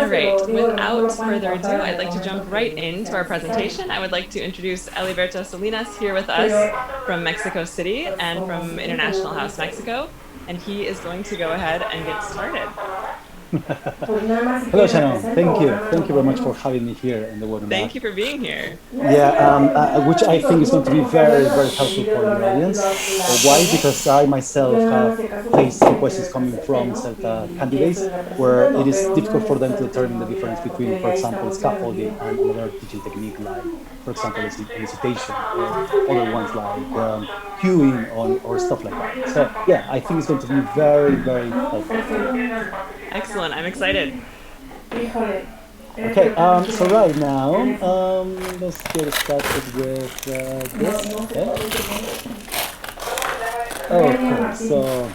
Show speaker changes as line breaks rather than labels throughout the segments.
right, without further ado, I'd like to jump right into our presentation. I would like to introduce Eliberto Salinas here with us from Mexico City and from International House Mexico, and he is going to go ahead and get started.
Hello, Shannon. Thank you. Thank you very much for having me here in the webinar.
Thank you for being here.
Yeah, which I think is going to be very, very helpful for the audience. Why? Because I myself have faced some questions coming from certain candidates where it is difficult for them to determine the difference between, for example, scaffolding and another teaching technique like, for example, elicitation or other ones like queuing or stuff like that. So yeah, I think it's going to be very, very helpful.
Excellent. I'm excited.
Okay, so right now, let's get started with this. Okay, so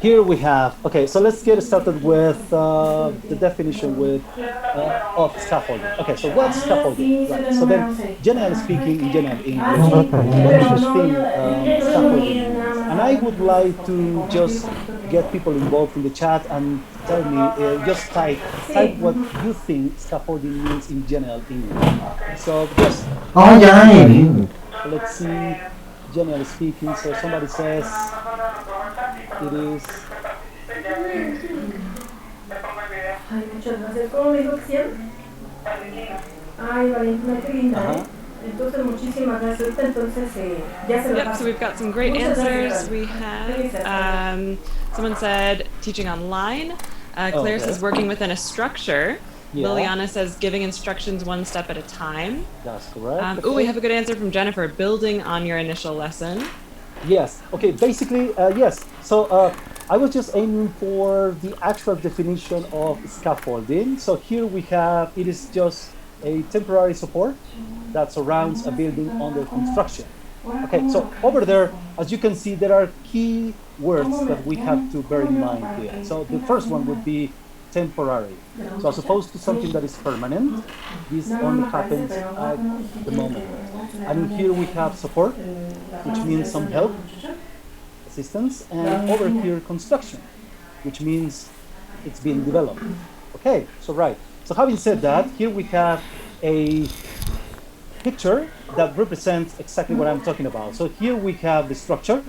here we have, okay, so let's get started with the definition of scaffolding. Okay, so what's scaffolding? Right. So then, generally speaking, in general English, what does this thing scaffolding means? And I would like to just get people involved in the chat and tell me, just type what you think scaffolding means in general English. So just, let's see, generally speaking, so somebody says it is...
Yep, so we've got some great answers. We have, someone said teaching online. Claire says working within a structure. Yeah. Liliana says giving instructions one step at a time.
That's correct.
We have a good answer from Jennifer, building on your initial lesson.
Yes, okay, basically, yes. So I was just aiming for the actual definition of scaffolding. So here we have, it is just a temporary support that surrounds a building under construction. Okay, so over there, as you can see, there are key words that we have to bear in mind here. So the first one would be temporary. So as opposed to something that is permanent, this only happens at the moment. And here we have support, which means some help, assistance, and over here construction, which means it's being developed. Okay, so right. So having said that, here we have a picture that represents exactly what I'm talking about. So here we have the structure,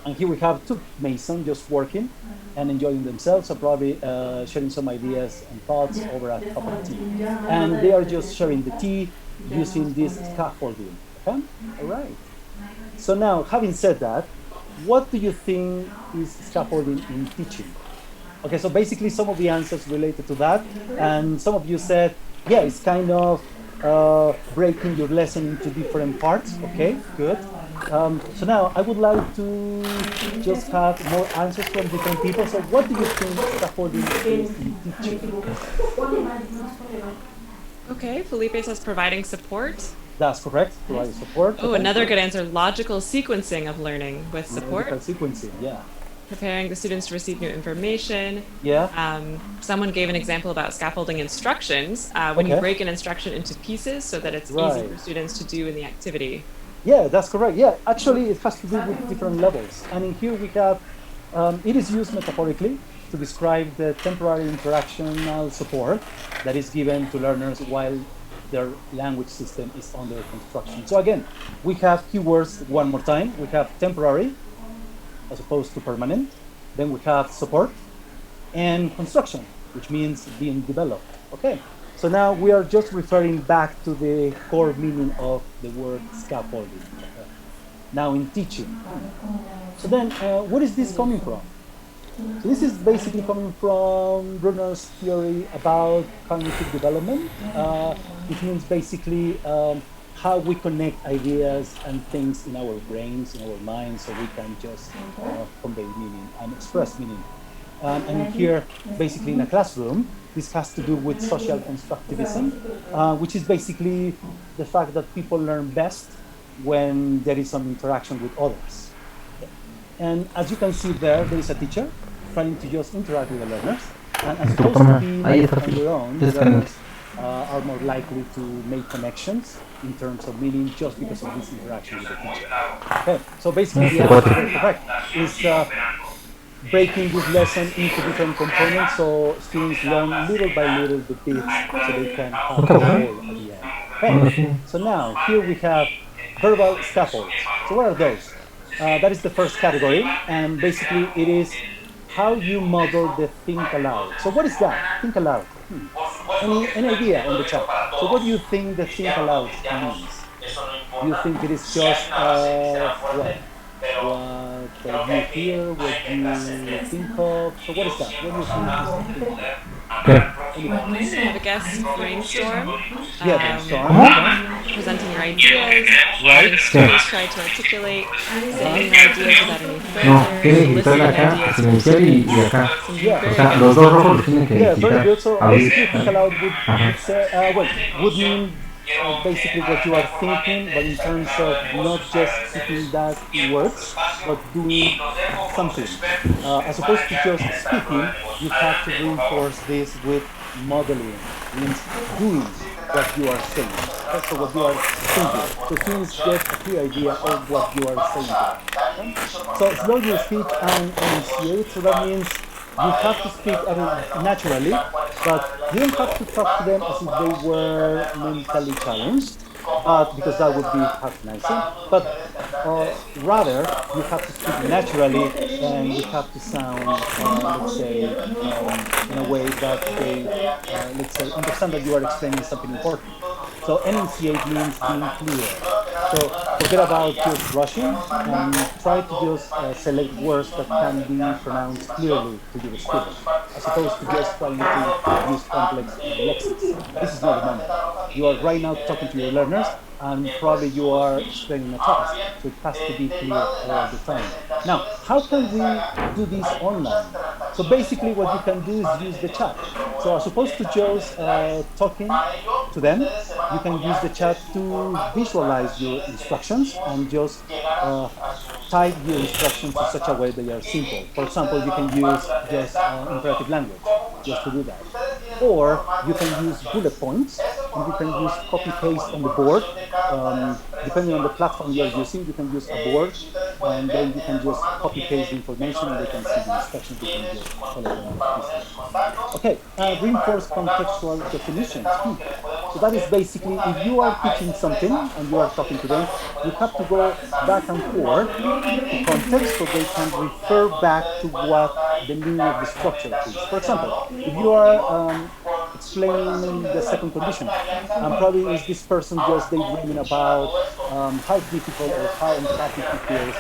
and here we have two masons just working and enjoying themselves, so probably sharing some ideas and thoughts over a cup of tea. And they are just sharing the tea using this scaffolding. Okay? All right. So now, having said that, what do you think is scaffolding in teaching? Okay, so basically some of the answers related to that, and some of you said, yeah, it's kind of breaking your lesson into different parts. Okay, good. So now I would like to just have more answers from different people. So what do you think scaffolding is in teaching?
Okay, Felipe says providing support.
That's correct, providing support.
Oh, okay. Another good answer, logical sequencing of learning with support.
Logical sequencing, yeah.
Preparing the students to receive new information.
Yeah.
Someone gave an example about scaffolding instructions, when you break an instruction into pieces so that it's easy for students to do in the activity.
Yeah, that's correct. Yeah, actually it has to do with different levels. And in here we have, it is used metaphorically to describe the temporary interactional support that is given to learners while their language system is under construction. So again, we have keywords one more time. We have temporary, as opposed to permanent. Then we have support and construction, which means being developed. Okay, so now we are just referring back to the core meaning of the word scaffolding. Now in teaching. So then, what is this coming from? So this is basically coming from Bruner's theory about cognitive development, which means basically how we connect ideas and things in our brains, in our minds, so we can just convey meaning and express meaning. And here, basically in a classroom, this has to do with social constructivism, which is basically the fact that people learn best when there is some interaction with others. And as you can see there is a teacher trying to just interact with the learners. And as opposed to being on your own, the learners are more likely to make connections in terms of meaning just because of this interaction with the teacher. Okay, so basically the answer is correct. breaking this lesson into different components so students learn little by little the bits so they can have the whole at the end. Okay, so now here we have verbal scaffolds. So what are those? That is the first category, and basically it is how you model the think aloud. So what is that? Think aloud. Any idea on the chat? So what do you think the think aloud means? Do you think it is just what? What you hear, what you think of? So what is that? What do you think is the think aloud? Anybody?
Have a guest brainstorm.
Yeah, brainstorm.
Presenting your ideas,
Right.
having students try to articulate, saying your ideas without any
No,
filters,
tiene que quitarle
listening
acá,
ideas.
silenciar y acá.
Yeah.
O sea, los dos rojos los tienen que
Yeah, very
quitar.
good. So
Abrir.
basically, think aloud would say, well, would mean basically what you are thinking, but in terms of not just speaking that in words, but doing something. As opposed to just speaking, you have to reinforce this with modeling, means doing what you are saying. Also what you are thinking. So students get a clear idea of what you are saying. Okay? So slow your speech and enunciate. So that means you have to speak naturally, but you don't have to talk to them as if they were mentally challenged, because that would be patronizing. But rather, you have to speak naturally, and you have to sound, let's say, in a way that they, let's say, understand that you are explaining something important. So enunciate means being clear. So forget about just rushing and try to just select words that can be pronounced clearly to your students, as opposed to just trying to use complex lexics. This is not the moment. You are right now talking to your learners, and probably you are explaining a task, so it has to be clear all the time. Now, how can we do this online? So basically what you can do is use the chat. So as opposed to just talking to them, you can use the chat to visualize your instructions and just type your instructions in such a way they are simple. For example, you can use just imperative language just to do that. Or you can use bullet points, and you can use copy-paste on the board. Depending on the platform you're using, you can use a board, and then you can just copy-paste the information, and they can see the instructions. You can just follow them. Okay, reinforce contextual definitions. So that is basically, if you are teaching something and you are talking to them, you have to go back and forth to context so they can refer back to what the meaning of the structure is. For example, if you are explaining the second condition, and probably is this person just daydreaming about how difficult or how unhappy he feels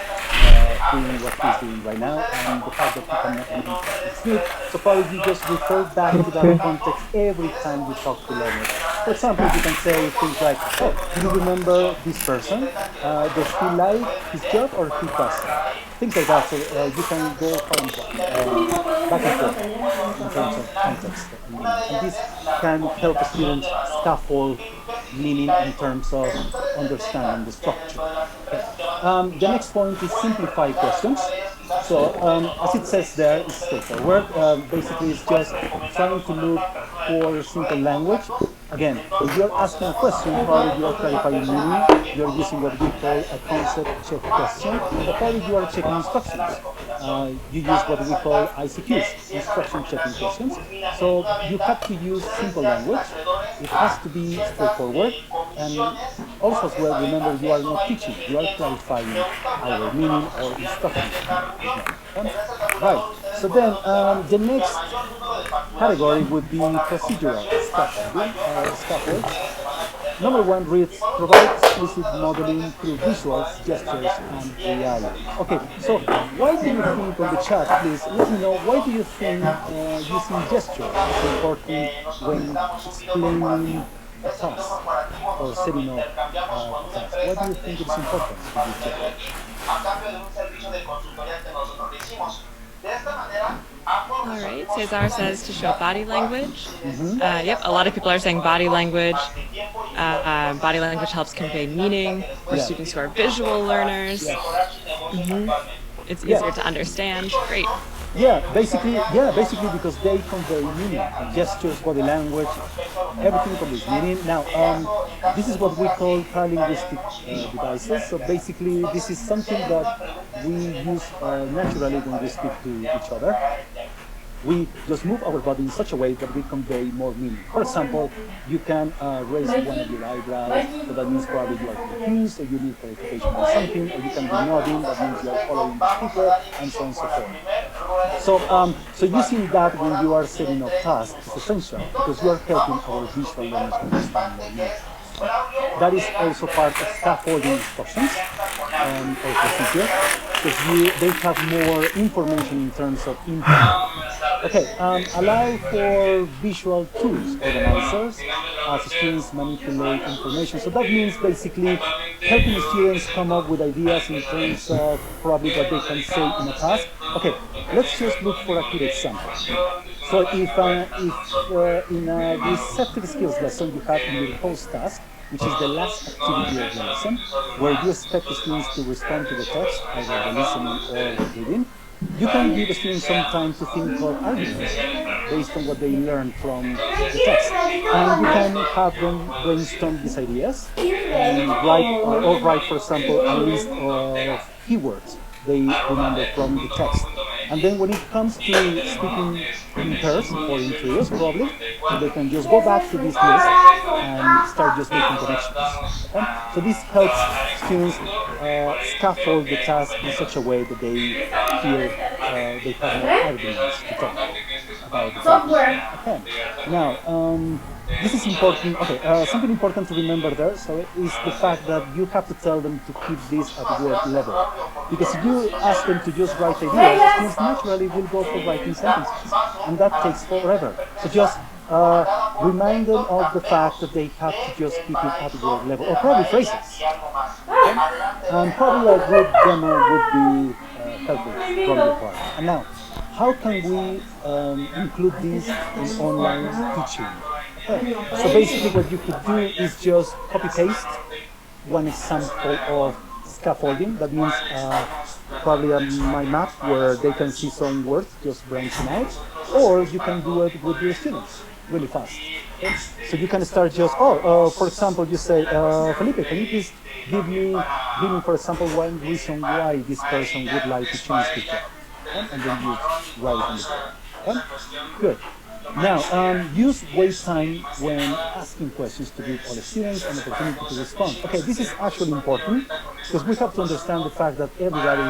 doing what he's doing right now, and the fact that he cannot leave is good. So probably you just refer back to that context every time you talk to learners. For example, you can say things like, oh, do you remember this person? Does he like his job or he doesn't? Things like that. So you can go back and forth in terms of context. And this can help a student scaffold meaning in terms of understanding the structure. Okay. The next point is simplify questions. So as it says there, it's straightforward. Basically, it's just trying to look for simple language. Again, if you're asking a question, probably you are clarifying meaning. You're using what we call a concept check question, but probably you are checking instructions. You use what we call ICQs, instruction checking questions. So you have to use simple language. It has to be straightforward. And also as well, remember, you are not teaching, you are clarifying our meaning or instructions. Right, so then the next category would be procedural scaffolds. Number one reads, provide explicit modeling through visuals, gestures, and reality. Okay, so why do you think on the chat, please let me know, why do you think using gestures is important when explaining a task or setting up a task? Why do you think it's important to use gestures?
All right, Cesar says to show body language. Yep, a lot of people are saying body language. Body language helps convey meaning for students who are visual learners. It's easier to understand. Great.
Yeah, basically because they convey meaning, gestures, body language, everything conveys meaning. Now, this is what we call paralinguistic devices. So basically, this is something that we use naturally when we speak to each other. We just move our body in such a way that we convey more meaning. For example, you can raise one of your eyebrows, so that means probably you are confused, or you need clarification on something, or you can be nodding, that means you are following the speaker, and so on and so forth. So using that when you are setting up tasks is essential, because you are helping our visual learners understand more meaning. That is also part of scaffolding instructions or procedure, because they have more information in terms of input. Okay, allow for visual tools, organizers, as students manipulate information. So that means basically helping the students come up with ideas in terms of probably what they can say in a task. Okay, let's just look for a good example. So if in a receptive skills lesson you have in your post task, which is the last activity of the lesson, where you expect the students to respond to the text, either the listening or the reading, you can give the students some time to think of arguments based on what they learned from the text. And you can have them brainstorm these ideas and write, for example, a list of keywords they remember from the text. And then when it comes to speaking in pairs or in trios, probably, so they can just go back to this list and start just making connections. Okay? So this helps students scaffold the task in such a way that they feel they have more arguments to talk about the topic. Okay. Now, this is important. Okay, something important to remember there. So is the fact that you have to tell them to keep this at word level, because if you ask them to just write ideas, students naturally will go for writing sentences, and that takes forever. So just remind them of the fact that they have to just keep it at word level, or probably phrases. Okay? And probably a good demo would be helpful from your part. And now, how can we include this in online teaching? Okay. So basically what you could do is just copy-paste one example of scaffolding. That means probably a mind map where they can see some words just branching out, or you can do it with your students really fast. Okay? So you can start just, for example, you say, Felipe, can you please give me, for example, one reason why this person would like to change the job? Okay? And then you write it on the board. Okay? Good. Now, use wait time when asking questions to give all the students an opportunity to respond. Okay, this is actually important because we have to understand the fact that everybody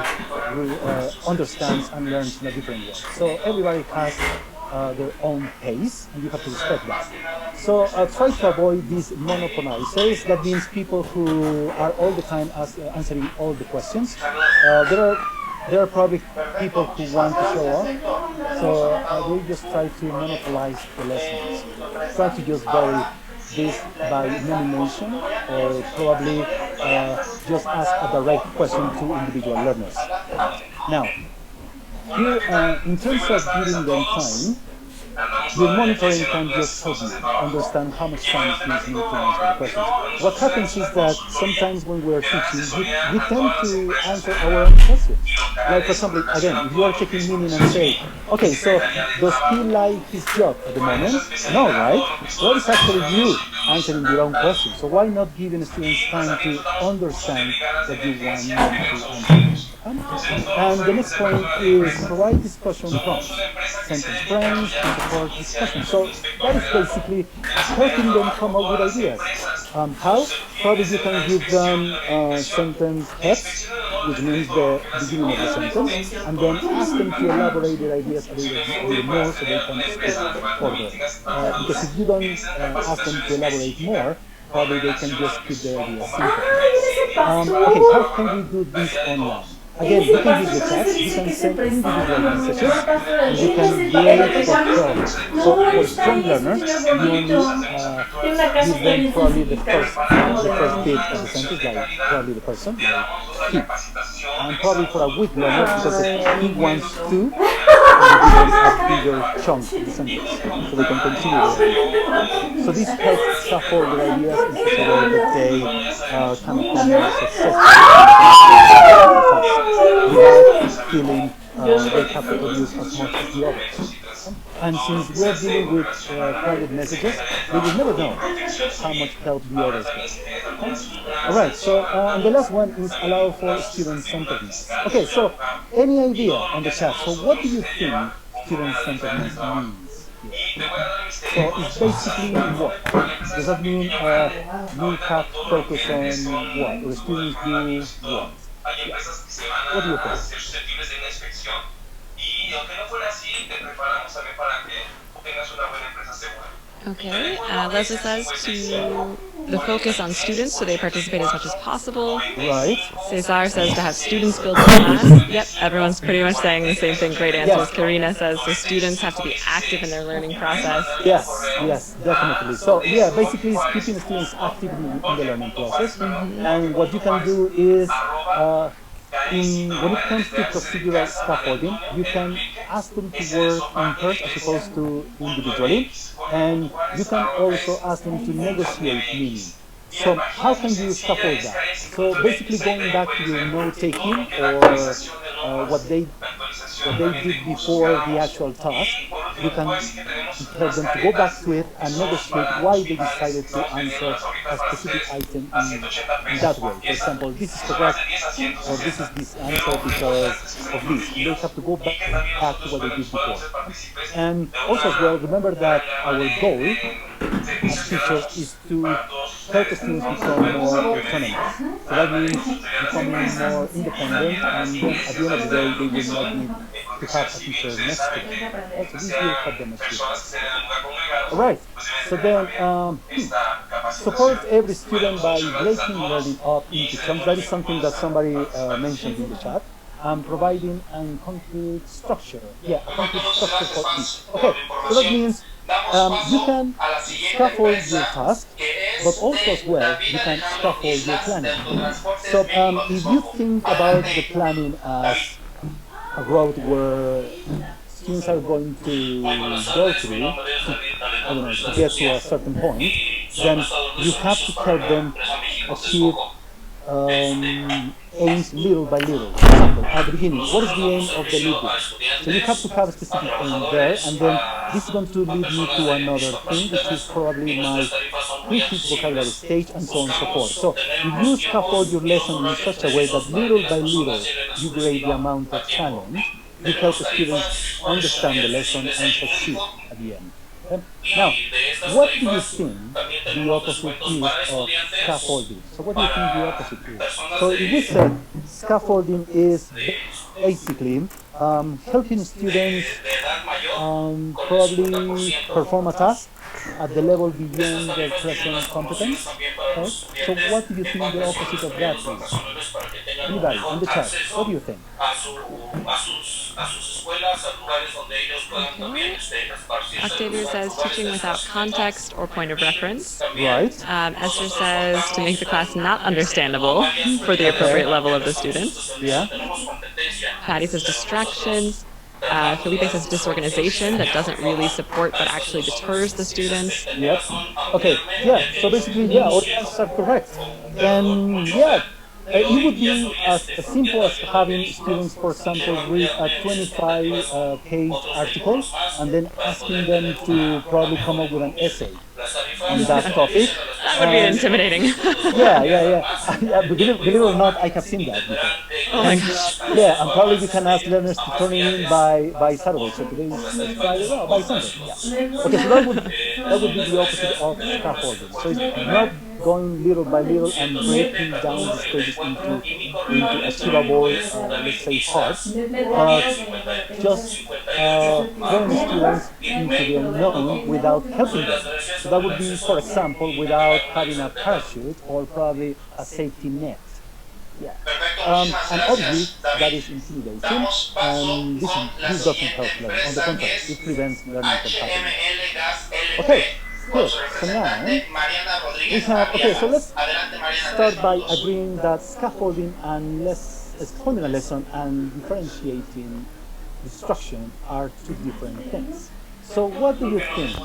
understands and learns in a different way. So everybody has their own pace, and you have to respect that. So try to avoid these monopolizers. That means people who are all the time answering all the questions. There are probably people who want to show up, so they just try to monopolize the lessons. Try to just vary this by nomination, or probably just ask a direct question to individual learners. Now, here, in terms of giving them time, your monitoring can just help you understand how much time students need to answer the questions. What happens is that sometimes when we're teaching, we tend to answer our own questions. Like, for example, again, if you are checking meaning and say, okay, so does he like his job at the moment? No, right? Well, it's actually you answering your own question. So why not giving the students time to understand what you want them to answer? And the next point is provide discussion prompts, sentence frames to support discussion. So that is basically helping them come up with ideas. How? Probably you can give them sentence heads, which means the beginning of the sentence, and then ask them to elaborate their ideas a little more so they can speak further. Because if you don't ask them to elaborate more, probably they can just keep their ideas simple. Okay, how can we do this online? Again, you can use the chat, you can send individual messages, and you can create for problems. So for strong learners, you only give them probably the first bit of the sentence, like probably the person, like he. And probably for a weak learner, because he wants to, and you given a bigger chunk in the center, so they can continue there. So this helps scaffold their ideas in such a way that they can become more successful without feeling they have to produce as much as the others. And since we're dealing with private messages, we will never know how much help the others get. All right, so and the last one is allow for student-centeredness. Okay, so any idea on the chat? So what do you think student-centeredness means here? So it's basically what? Does that mean you have to focus on what? Or the students do what? Yeah. What do you think?
Okay, Leslie says to the focus on students so they participate as much as possible.
Right.
Cesar says to have students build the class. Yep, everyone's pretty much saying the same thing. Great answers. Yes. Karina says the students have to be active in their learning process.
Yes, yes, definitely. So yeah, basically it's keeping the students active in the learning process. And what you can do is when it comes to procedural scaffolding, you can ask them to work in pairs as opposed to individually, and you can also ask them to negotiate meaning. So how can you scaffold that? So basically going back to your note-taking or what they did before the actual task, you can help them to go back to it and negotiate why they decided to answer a specific item in that way. For example, this is correct, or this is this answer because of this. And they have to go back to what they did before. And also as well, remember that our goal as teachers is to help the students become more autonomous. So that means becoming more independent, and then at the end of the day, they will not need to have a teacher next to them. Also, this will help them as well. All right. So then, support every student by breaking learning up into chunks. That is something that somebody mentioned in the chat. Providing a concrete structure. Yeah, a concrete structure for each. Okay, so that means you can scaffold your task, but also as well, you can scaffold your planning. So if you think about the planning as a road where students are going to go through to get to a certain point, then you have to help them achieve aims little by little. For example, at the beginning, what is the aim of the lead book? So you have to have a specific aim there, and then this is going to lead me to another thing, which is probably my prefix vocabulary stage, and so on and so forth. So if you scaffold your lesson in such a way that little by little you grade the amount of challenge, you help the students understand the lesson and succeed at the end. Now, what do you think the opposite is of scaffolding? So what do you think the opposite is? So if we said scaffolding is basically helping students probably perform a task at the level beyond their present competence. Okay? So what do you think the opposite of that is? Anybody in the chat, what do you think?
Okay. Octavia says teaching without context or point of reference.
Right.
Esther says to make the class not understandable for the appropriate level of the students.
Yeah.
Patty says distractions. Felipe says disorganization that doesn't really support but actually deters the students.
Yep. Okay. Yeah. So basically, yeah, all the answers are correct. And yeah, it would be as simple as having students, for example, read a 25-page article and then asking them to probably come up with an essay on that topic.
That would be intimidating.
Yeah. Believe it or not, I have seen that before.
Oh my gosh.
Yeah, and probably you can ask learners to turn it in by Saturday. So today is Friday, well, by Sunday. Yeah. Okay, so that would be the opposite of scaffolding. So it's not going little by little and breaking down the stages into achievable, let's say, parts, but just throwing students into the unknown without helping them. So that would be, for example, without having a parachute or probably a safety net. Yeah. And obviously, that is intimidating, and this doesn't help learning. On the contrary, it prevents learning from happening. Okay, good. So now, we have, okay, so let's start by agreeing that scaffolding a lesson and differentiating instruction are two different things. So what do you think?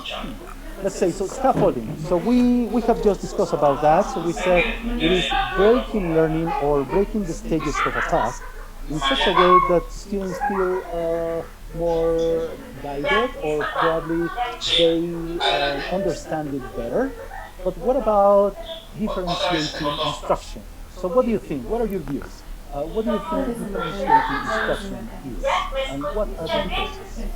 Let's say, so scaffolding. So we have just discussed about that. So we said it is breaking learning or breaking the stages of a task in such a way that students feel more guided or probably they understand it better. But what about differentiating instruction? So what do you think? What are your views? What do you think differentiating instruction is? And what are the differences?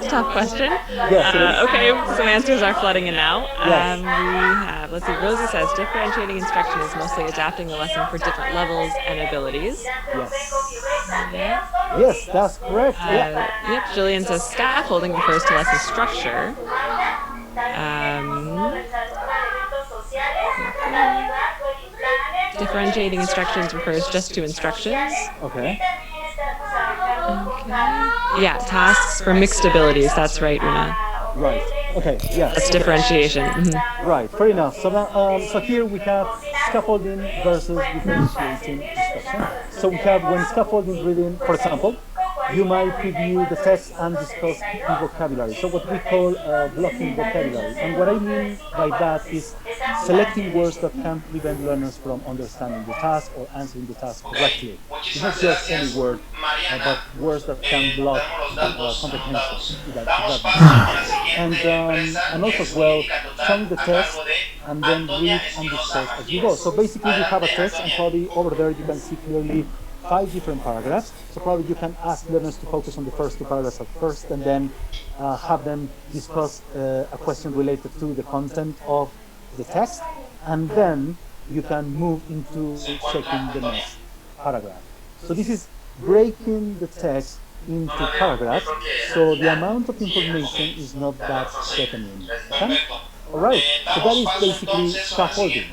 Tough question.
Yes, it is.
Okay, some answers are flooding in now.
Yes.
We have, let's see, Rosie says differentiating instruction is mostly adapting the lesson for different levels and abilities.
Yes. Yes, that's correct. Yeah.
Yep, Jillian says scaffolding refers to lesson structure. Differentiating instructions refers just to instructions.
Okay.
Yeah, tasks for mixed abilities. That's right, Una.
Right. Okay. Yeah.
That's differentiation.
Right. Fair enough. So now, so here we have scaffolding versus differentiating instruction. So we have when scaffolding reading, for example, you might preview the text and discuss key vocabulary. So what we call blocking vocabulary. And what I mean by that is selecting words that can prevent learners from understanding the task or answering the task correctly. It's not just any word, but words that can block comprehension. And also as well, showing the text and then read and discuss as you go. So basically you have a text and probably over there you can see clearly 5 different paragraphs. So probably you can ask learners to focus on the first 2 paragraphs at first and then have them discuss a question related to the content of the text, and then you can move into checking the next paragraph. So this is breaking the text into paragraphs, so the amount of information is not that deafening. Okay? Alright, so that is basically scaffolding.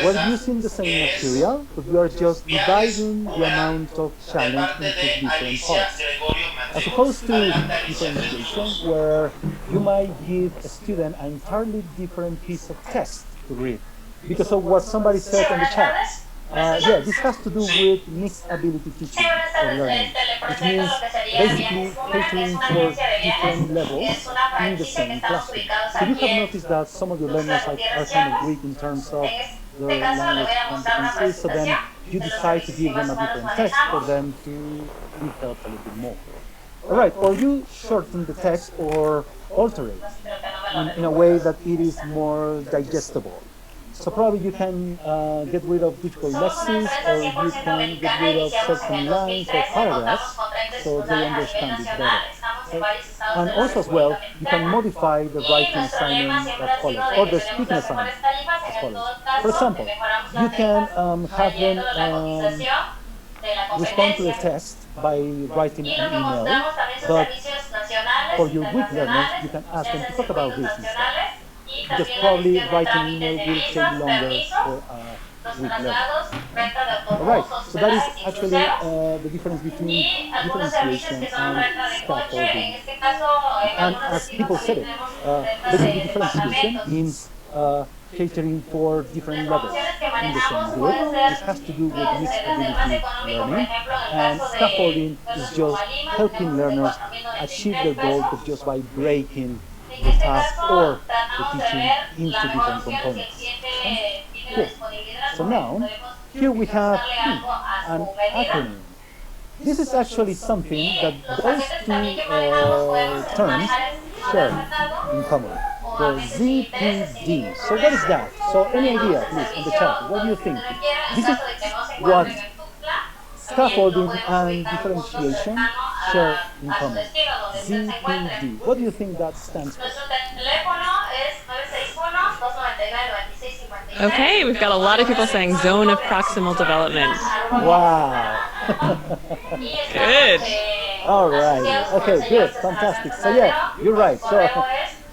We're using the same material, but we are just dividing the amount of challenge into different parts. As opposed to differentiation, where you might give a student an entirely different piece of text to read, because of what somebody said in the chat. Yeah, this has to do with mixed ability teaching or learning, which means basically catering for different levels in the same classroom. So you have noticed that some of your learners are kind of weak in terms of their language competencies, so then you decide to give them a different text for them to be helped a little bit more. Alright, or you shorten the text or alter it in a way that it is more digestible. So probably you can get rid of difficult lessons, or you can get rid of certain lines or paragraphs so they understand it better. So, and also as well, you can modify the writing assignment as follows, or the speaking assignment as follows. For example, you can have them respond to the test by writing an email, but for your weak learners, you can ask them to talk about this instead. Because probably writing email will take longer for a weak learner. Alright, so that is actually the difference between differentiation and scaffolding. And as people said it, basically differentiation means catering for different levels in the same group. It has to do with mixed ability learning, and scaffolding is just helping learners achieve their goal, but just by breaking the task or the teaching into different components. Cool. So now, here we have an acronym. This is actually something that those two terms share in common. The ZPD. So what is that? So any idea, please, in the chat? What do you think? This is what scaffolding and differentiation share in common. ZPD. What do you think that stands for?
Okay, we've got a lot of people saying zone of proximal development.
Wow.
Good.
All right. Okay, good. Fantastic. So yeah, you're right. So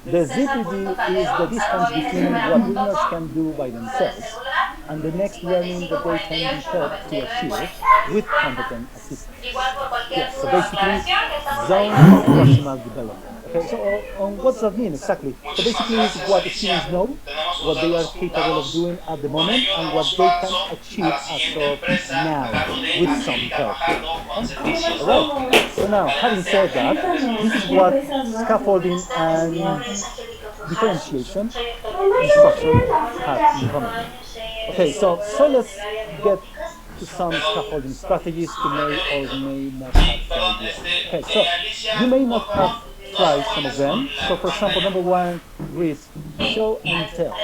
the ZPD is the distance between what learners can do by themselves and the next learning that they can be helped to achieve with competent assistance. Yeah, so basically, zone of proximal development. Okay, so what does that mean exactly? So basically, it's what the students know, what they are capable of doing at the moment, and what they can achieve as of now with some help. Okay? All right. So now, having said that, this is what scaffolding and differentiation instruction have in common. Okay, so let's get to some scaffolding strategies to may or may not have tried yet. Okay, so you may not have tried some of them. So for example, number one is show and tell.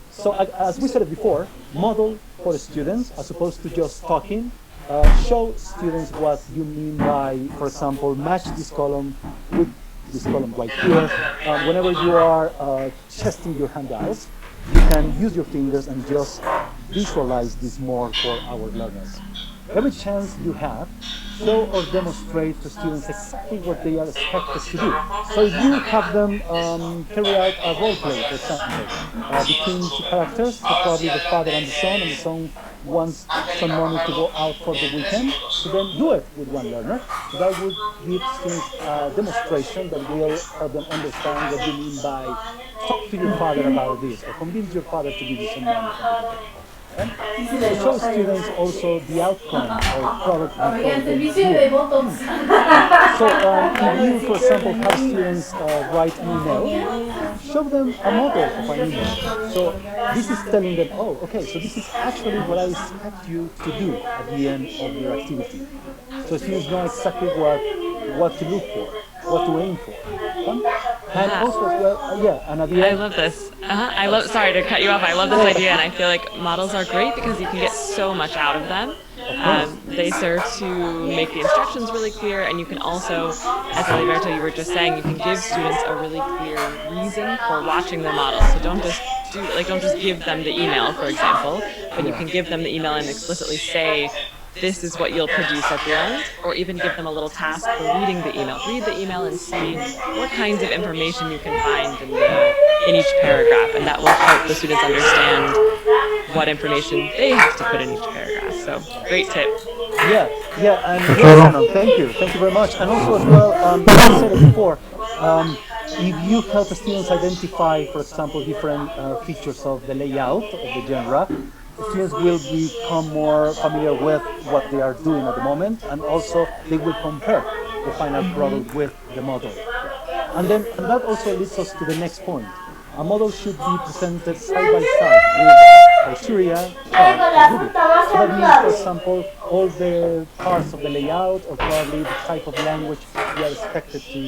So as we said it before, model for the students as opposed to just talking. Show students what you mean by, for example, match this column with this column right here. Whenever you are testing your handouts, you can use your fingers and just visualize this more for our learners. Every chance you have, show or demonstrate to students exactly what they are expected to do. So if you have them carry out a role play, for example, between two characters, so probably the father and the son wants some money to go out for the weekend, so then do it with one learner. So that would give students a demonstration that will help them understand what you mean by talk to your father about this, or convince your father to give you some money. And to show students also the outcome or product before they do it. So if you, for example, have students write an email, show them a model of an email. So this is telling them, oh, okay, so this is actually what I expect you to do at the end of your activity. So students know exactly what to look for, what to aim for. And also as well, yeah, and at the end,
I love this. I love. Sorry to cut you off. I love this idea, and I feel like models are great because you can get so much out of them. They serve to make the instructions really clear, and you can also, as Eliberto, you were just saying, you can give students a really clear reason for watching their models. So don't just give them the email, for example, but you can give them the email and explicitly say, this is what you'll produce at the end, or even give them a little task for reading the email. Read the email and see what kinds of information you can find in each paragraph, and that will help the students understand what information they have to put in each paragraph. So, great tip.
yeah, and yes, Shannon, thank you very much. And also as well, as I said it before, if you help the students identify, for example, different features of the layout of the genre, students will become more familiar with what they are doing at the moment, and also they will compare the final product with the model. And that also leads us to the next point. A model should be presented side by side with criteria, chart, and rubric. So that means, for example, all the parts of the layout, or probably the type of language you are expected to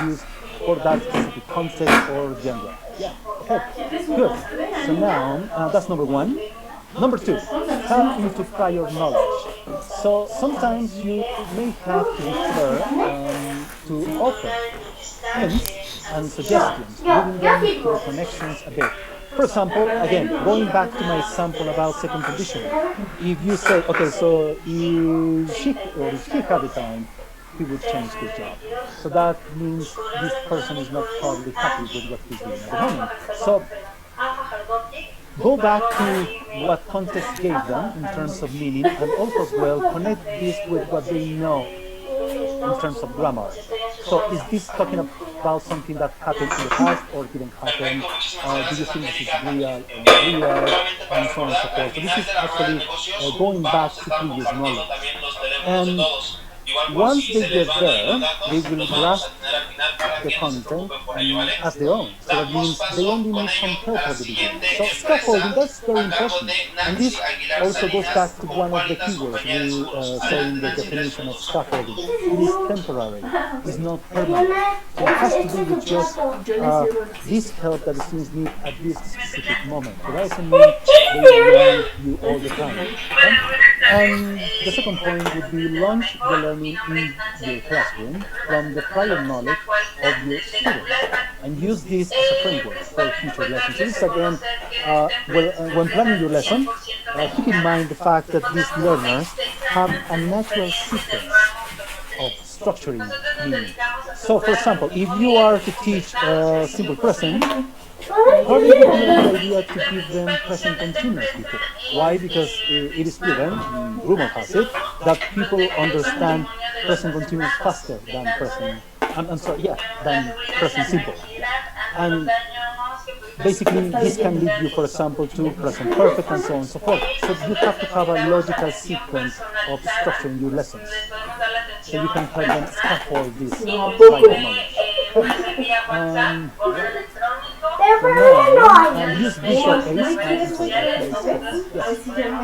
use for that specific context or genre. Yeah, okay, good. So now, that's number one. Number two, tap into prior knowledge. So sometimes you may have to refer to author hints and suggestions, giving them to the connections a bit. For example, again, going back to my example about second conditional, if you say, okay, so if he had the time, he would change his job. So that means this person is not probably happy with what he's doing at the moment. So go back to what context gave them in terms of meaning, and also as well connect this with what they know in terms of grammar. So is this talking about something that happened in the past or didn't happen? Do you think this is real or not real? And so on and so forth. So this is actually going back to previous knowledge. And once they get there, they will grasp the content and as their own. So that means they only need some help at the beginning. So scaffolding, that's very important. And this also goes back to one of the keywords we say in the definition of scaffolding. It is temporary. It's not permanent. So it has to do with just this help that the students need at this specific moment. So that doesn't mean they need you all the time. Okay? And the second point would be launch the learning in your classroom from the prior knowledge of your students and use this as a framework for future lessons. So this again, when planning your lesson, keep in mind the fact that these learners have a natural sequence of structuring meaning. So for example, if you are to teach simple present, probably it would be a good idea to give them present continuous before. Why? Because it is proven, rumor has it, that people understand present continuous faster than present I'm sorry, yeah, than present simple. And basically, this can lead you, for example, to present perfect and so on and so forth. So you have to have a logical sequence of structuring your lessons. So you can help them scaffold this vital knowledge. Use visual aids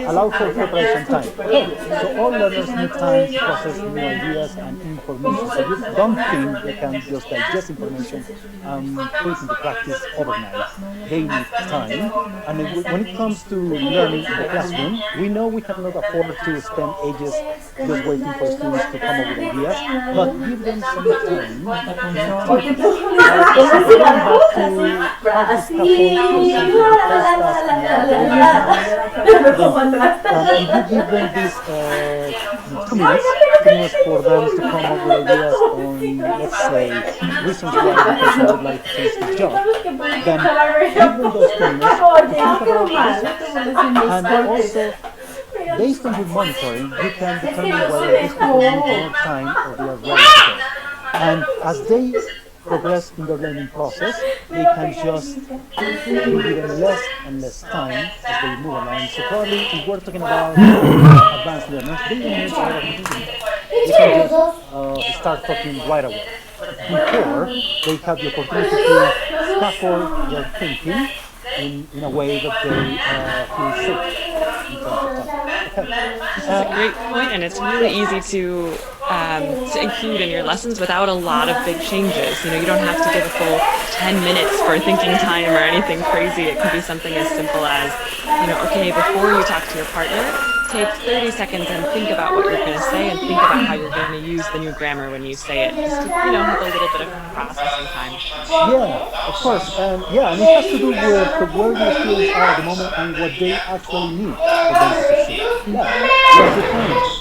allow for preparation time. So all learners need time to process new ideas and information. So you don't think they can just digest information and put it into practice overnight. They need time. And when it comes to learning in the classroom, we know we cannot afford to spend ages just waiting for students to come up with ideas, but give them some if you give them this 2 minutes for them to come up with ideas on, let's say, reasons why the person would like to change his job, then give them those 2 minutes to think about this. And also, based on your monitoring, you can determine whether these people need more time or they are ready to go. And as they progress in their learning process, they can just be given less and less time as they move along. So probably if we're talking about advanced learners, they don't need a lot of thinking. They can just start talking right away. Before, they have the opportunity to scaffold their thinking in a way that they feel safe.
This is a great point, and it's really easy to include in your lessons without a lot of big changes. You don't have to give a full 10 minutes for thinking time or anything crazy. It can be something as simple as, okay, before you talk to your partner, take 30 seconds and think about what you're going to say and think about how you're going to use the new grammar when you say it. Just to, have a little bit of processing time.
Yeah, of course. And it has to do with where the students are at the moment and what they actually need for them to succeed. Yeah, good point.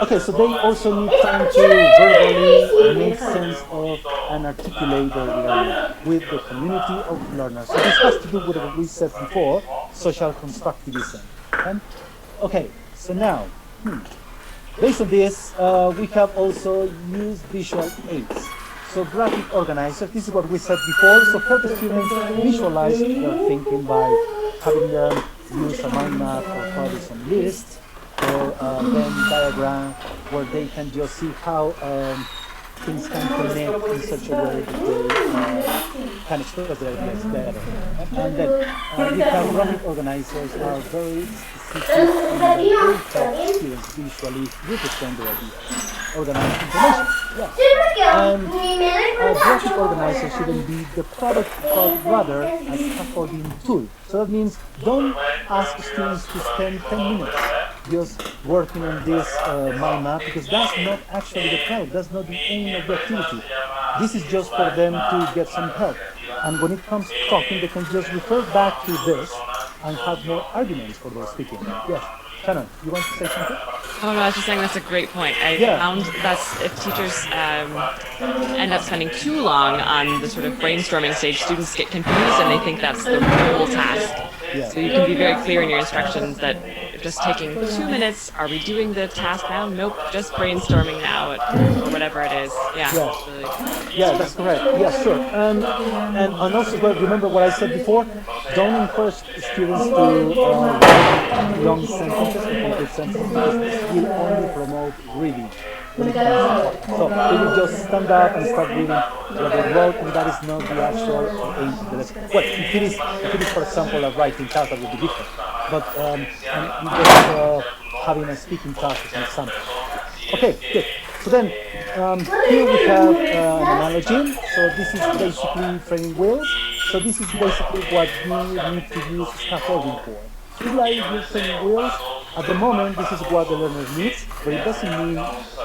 Okay, so they also need time to verbally make sense of and articulate their learning with the community of learners. So this has to do with what we said before, social constructivism. Okay, so now, based on this, we have also used visual aids. So graphic organizers, this is what we said before, so help the students visualize their thinking by having them use a mind map or probably some lists or Venn diagram where they can just see how things can connect in such a way that they can express their ideas better. And then we have graphic organizers are very specific and they help students visually represent their ideas. Organize information. And graphic organizer shouldn't be the product, but rather a scaffolding tool. So that means don't ask students to spend 10 minutes just working on this mind map, because that's not actually the product, that's not the aim of the activity. This is just for them to get some help. And when it comes to talking, they can just refer back to this and have more arguments for their speaking. Yes, Shannon, you want to say something?
Oh no, I was just saying that's a great point. I found that if teachers end up spending too long on the sort of brainstorming stage, students get confused and they think that's the whole task.
Yeah.
So you can be very clear in your instructions that just taking 2 minutes, are we doing the task now? Nope, just brainstorming now, or whatever it is.
Yeah, that's correct. Yeah, sure. And also, but remember what I said before, don't encourage students to write long sentences or complete sentences, because this will only promote reading. So they will just stand up and start reading what they wrote, and that is not the actual aim of the lesson. Well, if it is, for example, a writing task, that would be different. But and just having a speaking task as an example. Okay, good. So then here we have an analogy. So this is basically training wheels. So this is basically what you need to use scaffolding for. It's like you're training wheels. At the moment, this is what the learner needs, but it doesn't mean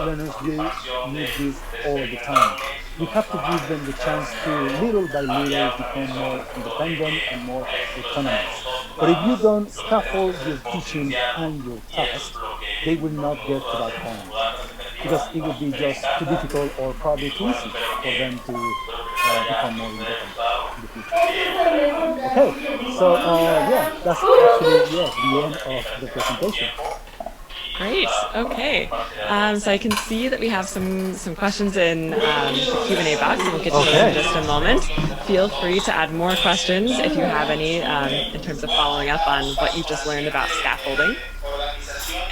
learners will need this all the time. We have to give them the chance to, little by little, become more independent and more autonomous. But if you don't scaffold your teaching and your task, they will not get to that point, because it would be just too difficult or probably too easy for them to become more independent in the future. Okay, so that's actually the end of the presentation.
Great. Okay. So I can see that we have some questions in the Q&A box, and we'll get to those in just a moment. Feel free to add more questions if you have any in terms of following up on what you just learned about scaffolding.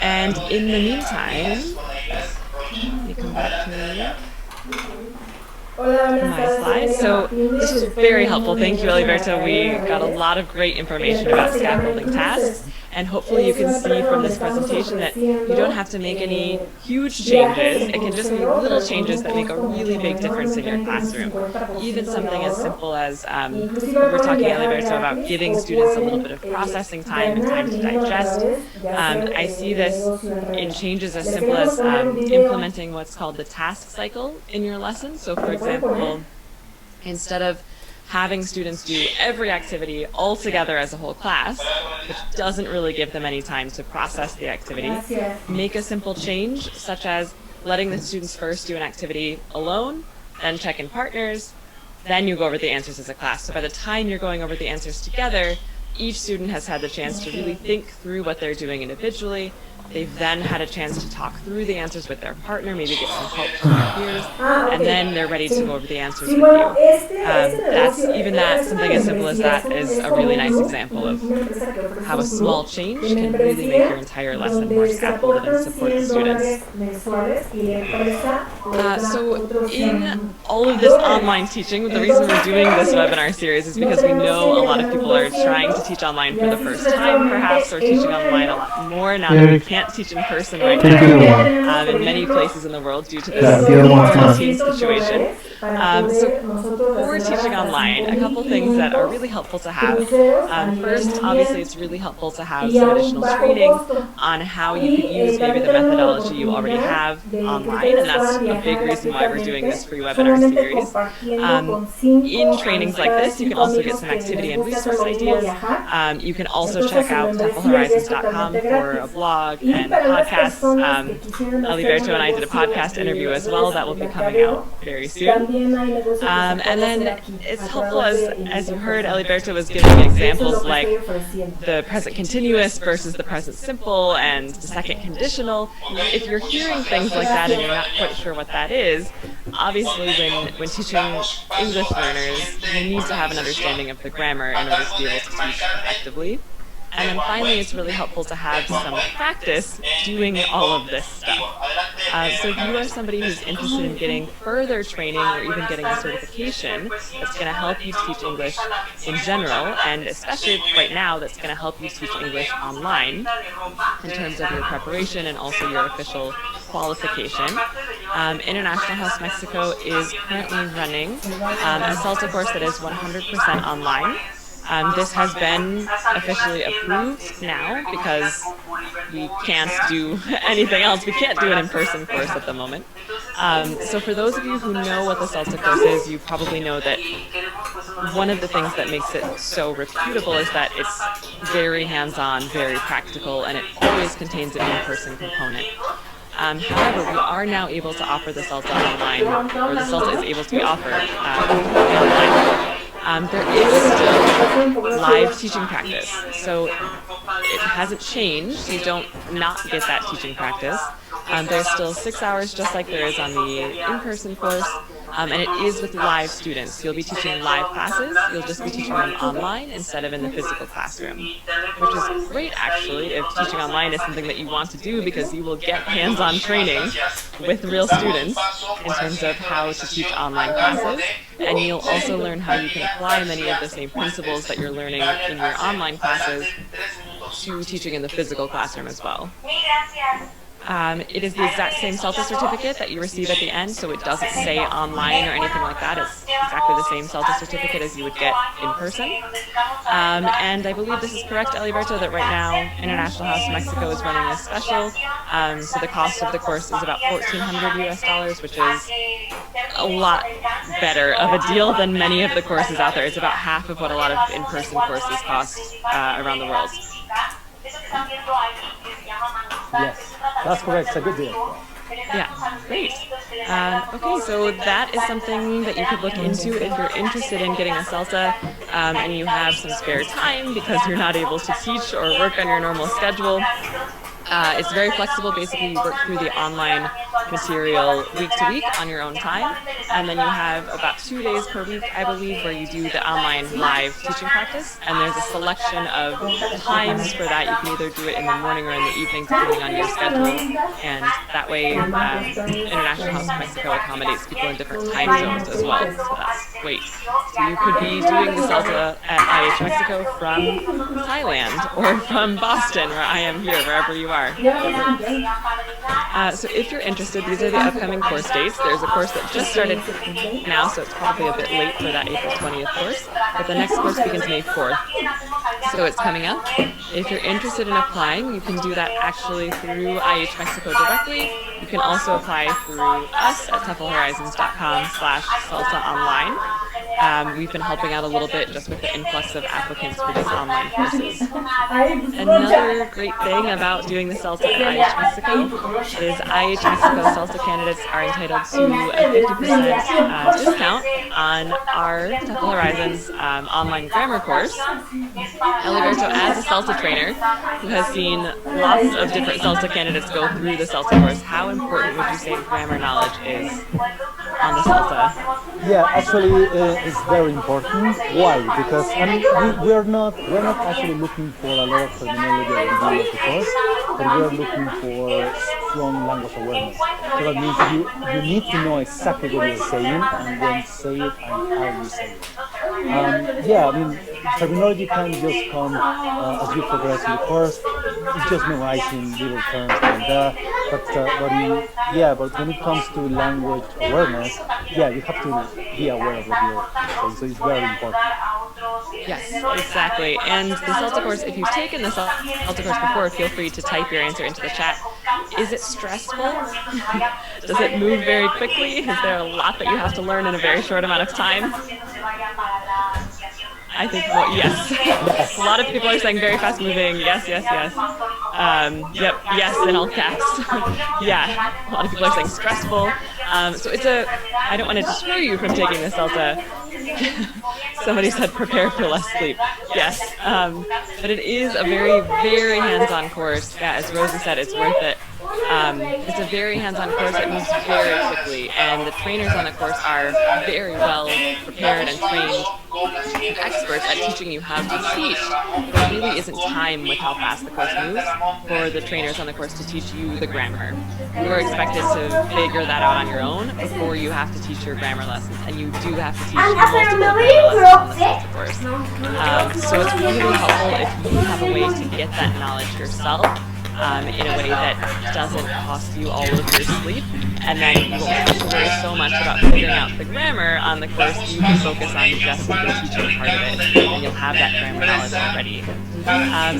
And in the meantime, let me come back to my slides. So this was very helpful. Thank you, Eliberto. We got a lot of great information about scaffolding tasks. And hopefully you can see from this presentation that you don't have to make any huge changes. It can just be little changes that make a really big difference in your classroom. Even something as simple as, we were talking, Eliberto, about giving students a little bit of processing time and time to digest. I see this in changes as simple as implementing what's called the task cycle in your lesson. So for example, instead of having students do every activity all together as a whole class, which doesn't really give them any time to process the activity, make a simple change, such as letting the students first do an activity alone, then check in partners, then you go over the answers as a class. So by the time you're going over the answers together, each student has had the chance to really think through what they're doing individually. They've then had a chance to talk through the answers with their partner, maybe get some help from their peers, and then they're ready to go over the answers with you. Even that, something as simple as that, is a really nice example of how a small change can really make your entire lesson more scaffolded and support the students. So in all of this online teaching, the reason we're doing this webinar series is because we know a lot of people are trying to teach online for the first time, perhaps, or teaching online a lot more now that we can't teach in person right now in many places in the world due to this quarantine situation. So for teaching online, a couple things that are really helpful to have. First, obviously, it's really helpful to have some additional training on how you could use maybe the methodology you already have online, and that's a big reason why we're doing this free webinar series. In trainings like this, you can also get some activity and resource ideas. You can also check out templehorizons.com for a blog and podcasts. Eliberto and I did a podcast interview as well that will be coming out very soon. And then it's helpful, as you heard, Eliberto was giving examples like the present continuous versus the present simple and the second conditional. If you're hearing things like that and you're not quite sure what that is, obviously when teaching English learners, you need to have an understanding of the grammar in order to be able to teach effectively. And then finally, it's really helpful to have some practice doing all of this stuff. So if you are somebody who's interested in getting further training or even getting a certification that's going to help you teach English in general, and especially right now that's going to help you teach English online in terms of your preparation and also your official qualification, International House Mexico is currently running a SALTA course that is 100% online. This has been officially approved now because we can't do anything else. We can't do an in-person course at the moment. So for those of you who know what the SALTA course is, you probably know that one of the things that makes it so reputable is that it's very hands-on, very practical, and it always contains an in-person component. However, we are now able to offer the SALTA online, or the SALTA is able to be offered online. There is still live teaching practice, so it hasn't changed. You don't not get that teaching practice. There's still 6 hours just like there is on the in-person course, and it is with live students. You'll be teaching live classes. You'll just be teaching them online instead of in the physical classroom, which is great actually if teaching online is something that you want to do, because you will get hands-on training with real students in terms of how to teach online classes, and you'll also learn how you can apply many of the same principles that you're learning in your online classes to teaching in the physical classroom as well. It is the exact same SALTA certificate that you receive at the end, so it doesn't say online or anything like that. It's exactly the same SALTA certificate as you would get in person. And I believe this is correct, Eliberto, that right now International House Mexico is running a special. So the cost of the course is about $1,400 US, which is a lot better of a deal than many of the courses out there. It's about half of what a lot of in-person courses cost around the world.
Yes, that's correct. It's a good deal.
Yeah, great. Okay, so that is something that you could look into if you're interested in getting a SALTA and you have some spare time because you're not able to teach or work on your normal schedule. It's very flexible. Basically, you work through the online material week to week on your own time. And then you have about 2 days per week, I believe, where you do the online live teaching practice. And there's a selection of times for that. You can either do it in the morning or in the evening, depending on your schedule. And that way, International House of Mexico accommodates people in different time zones as well. So that's great. So you could be doing the Salta at IH Mexico from Thailand or from Boston, where I am here, wherever you are. So if you're interested, these are the upcoming course dates. There's a course that just started now, so it's probably a bit late for that April 20th course, but the next course begins May 4th. So it's coming up. If you're interested in applying, you can do that actually through IH Mexico directly. You can also apply through us at TEFLHorizons.com/Salta Online. We've been helping out a little bit just with the influx of applicants for these online courses. Another great thing about doing the Salta at IH Mexico is IH Mexico Salta candidates are entitled to a 50% discount on our TEFL Horizons online grammar course. Eliberto, as a Salta trainer who has seen lots of different Salta candidates go through the Salta course, how important would you say grammar knowledge is on the Salta?
Yeah, actually, it's very important. Why? Because I mean, we're not actually looking for a lot of terminology at the beginning of the course, but we're looking for strong language awareness. So that means you need to know exactly what you're saying and when to say it and how you say it. Yeah, I mean, terminology can just come as you progress in the course. It's just memorizing little terms and that. But when it comes to language awareness, yeah, you have to be aware of what you're saying. So it's very important.
Yes, exactly. And the Salta course, if you've taken the Salta course before, feel free to type your answer into the chat. Is it stressful? Does it move very quickly? Is there a lot that you have to learn in a very short amount of time? I think, well, yes. A lot of people are saying very fast moving. Yes, yes, yes. Yep, yes, in all caps. Yeah, a lot of people are saying stressful. So I don't want to deter you from taking the Salta. Somebody said prepare for less sleep. Yes, but it is a very, very hands-on course. Yeah, as Rosie said, it's worth it. It's a very hands-on course that moves very quickly, and the trainers on the course are very well prepared and trained experts at teaching you how to teach. There really isn't time with how fast the course moves for the trainers on the course to teach you the grammar. You're expected to figure that out on your own before you have to teach your grammar lessons, and you do have to teach multiple grammar lessons on the Salta course. So it's really helpful if you have a way to get that knowledge yourself in a way that doesn't cost you all of your sleep, and then you won't have to worry so much about figuring out the grammar on the course. You can focus on just the teaching part of it, and you'll have that grammar knowledge already.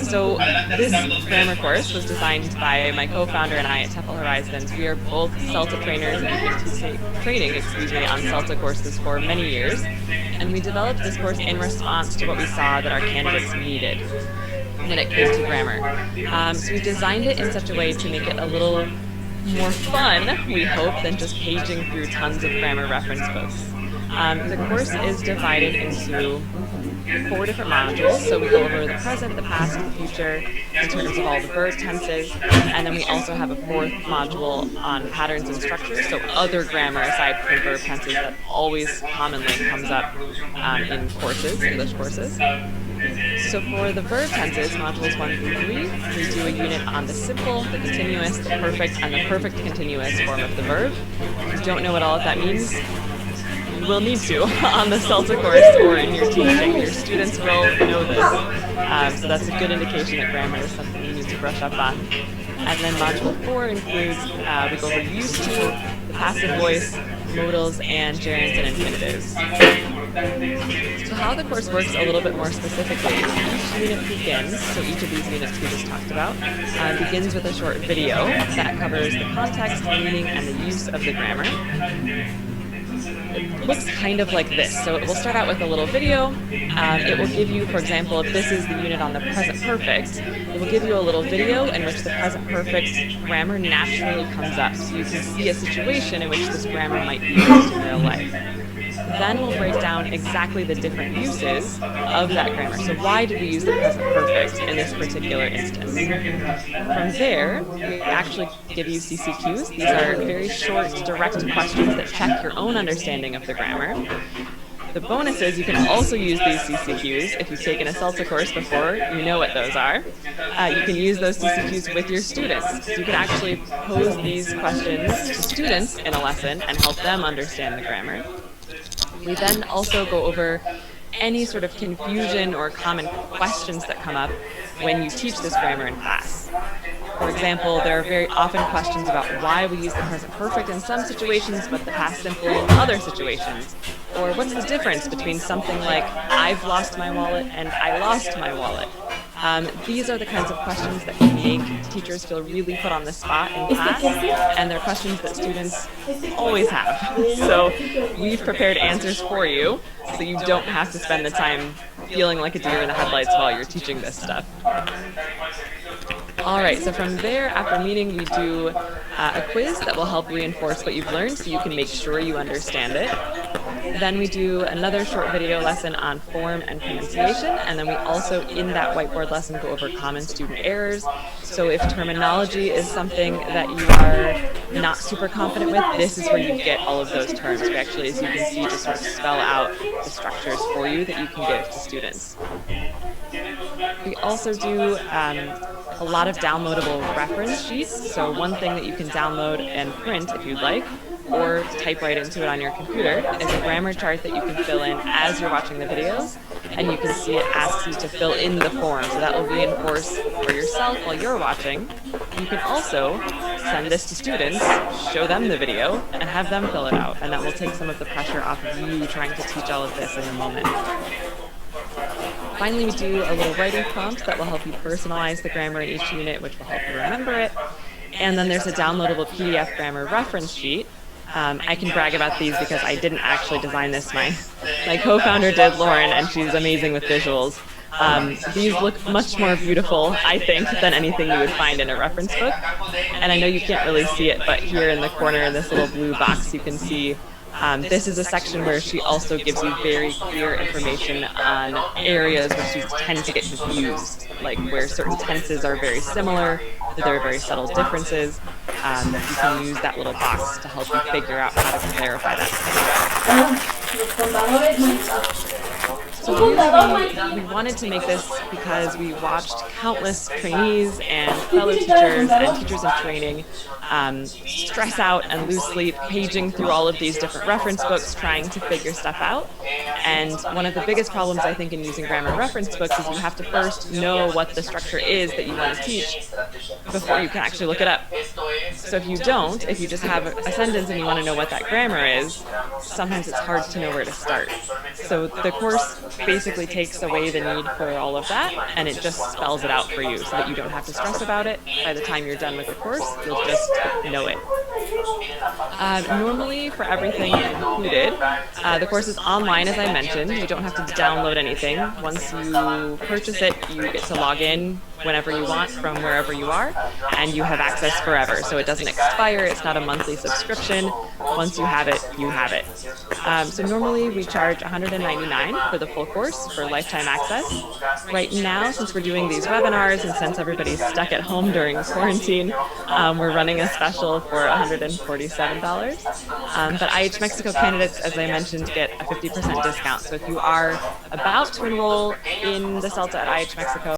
So this grammar course was designed by my co-founder and I at TEFL Horizons. We are both Salta trainers and have been training on Salta courses for many years, and we developed this course in response to what we saw that our candidates needed when it came to grammar. So we designed it in such a way to make it a little more fun, we hope, than just paging through tons of grammar reference books. The course is divided into 4 different modules, so we go over the present, the past, the future, in terms of all the verb tenses, and then we also have a 4th module on patterns and structures, so other grammar aside from verb tenses that always commonly comes up in courses, English courses. So for the verb tenses, modules 1 through 3, we do a unit on the simple, the continuous, the perfect, and the perfect continuous form of the verb. If you don't know what all of that means, you will need to on the Salta course or in your teaching. Your students will know this. So that's a good indication that grammar is something you need to brush up on. And then module 4 includes, we go over used to, the passive voice, modals, and gerunds and infinitives. So how the course works a little bit more specifically, each unit begins, so each of these units we just talked about, begins with a short video that covers the context, meaning, and the use of the grammar. It looks kind of like this. So it will start out with a little video. It will give you, for example, if this is the unit on the present perfect, it will give you a little video in which the present perfect grammar naturally comes up. So you can see a situation in which this grammar might be used in real life. Then we'll break down exactly the different uses of that grammar. So why did we use the present perfect in this particular instance. From there, we actually give you CCQs. These are very short, direct questions that check your own understanding of the grammar. The bonus is you can also use these CCQs. If you've taken a CELTA course before, you know what those are. You can use those CCQs with your students. So you can actually pose these questions to students in a lesson and help them understand the grammar. We then also go over any sort of confusion or common questions that come up when you teach this grammar in class. For example, there are very often questions about why we use the present perfect in some situations but the past simple in other situations. Or what's the difference between something like, I've lost my wallet and I lost my wallet? These are the kinds of questions that can make teachers feel really put on the spot in class, and they're questions that students always have. So we've prepared answers for you so you don't have to spend the time feeling like a deer in the headlights while you're teaching this stuff. All right, so from there, after meeting, we do a quiz that will help reinforce what you've learned so you can make sure you understand it. Then we do another short video lesson on form and pronunciation, and then we also, in that whiteboard lesson, go over common student errors. So if terminology is something that you are not super confident with, this is where you get all of those terms. We actually, as you can see, just sort of spell out the structures for you that you can give to students. We also do a lot of downloadable reference sheets. So one thing that you can download and print if you'd like, or type right into it on your computer, is a grammar chart that you can fill in as you're watching the videos, and you can see it asks you to fill in the form, so that will reinforce for yourself while you're watching. You can also send this to students, show them the video, and have them fill it out, and that will take some of the pressure off of you trying to teach all of this in a moment. Finally, we do a little writing prompt that will help you personalize the grammar in each unit, which will help you remember it. And then there's a downloadable PDF grammar reference sheet. I can brag about these because I didn't actually design this. My co-founder did, Lauren, and she's amazing with visuals. These look much more beautiful, I think, than anything you would find in a reference book. And I know you can't really see it, but here in the corner in this little blue box, you can see this is a section where she also gives you very clear information on areas where students tend to get confused, like where certain tenses are very similar, that there are very subtle differences. You can use that little box to help you figure out how to clarify that. So we wanted to make this because we watched countless trainees and fellow teachers and teachers in training stress out and lose sleep paging through all of these different reference books trying to figure stuff out. And one of the biggest problems I think in using grammar reference books is you have to first know what the structure is that you want to teach before you can actually look it up. So if you don't, if you just have a sentence and you want to know what that grammar is, sometimes it's hard to know where to start. So the course basically takes away the need for all of that, and it just spells it out for you so that you don't have to stress about it. By the time you're done with the course, you'll just know it. Normally, for everything included, the course is online, as I mentioned. You don't have to download anything. Once you purchase it, you get to log in whenever you want from wherever you are, and you have access forever. So it doesn't expire. It's not a monthly subscription. Once you have it, you have it. So normally we charge $199 for the full course for lifetime access. Right now, since we're doing these webinars and since everybody's stuck at home during quarantine, we're running a special for $147. But IH Mexico candidates, as I mentioned, get a 50% discount. So if you are about to enroll in the CELTA at IH Mexico,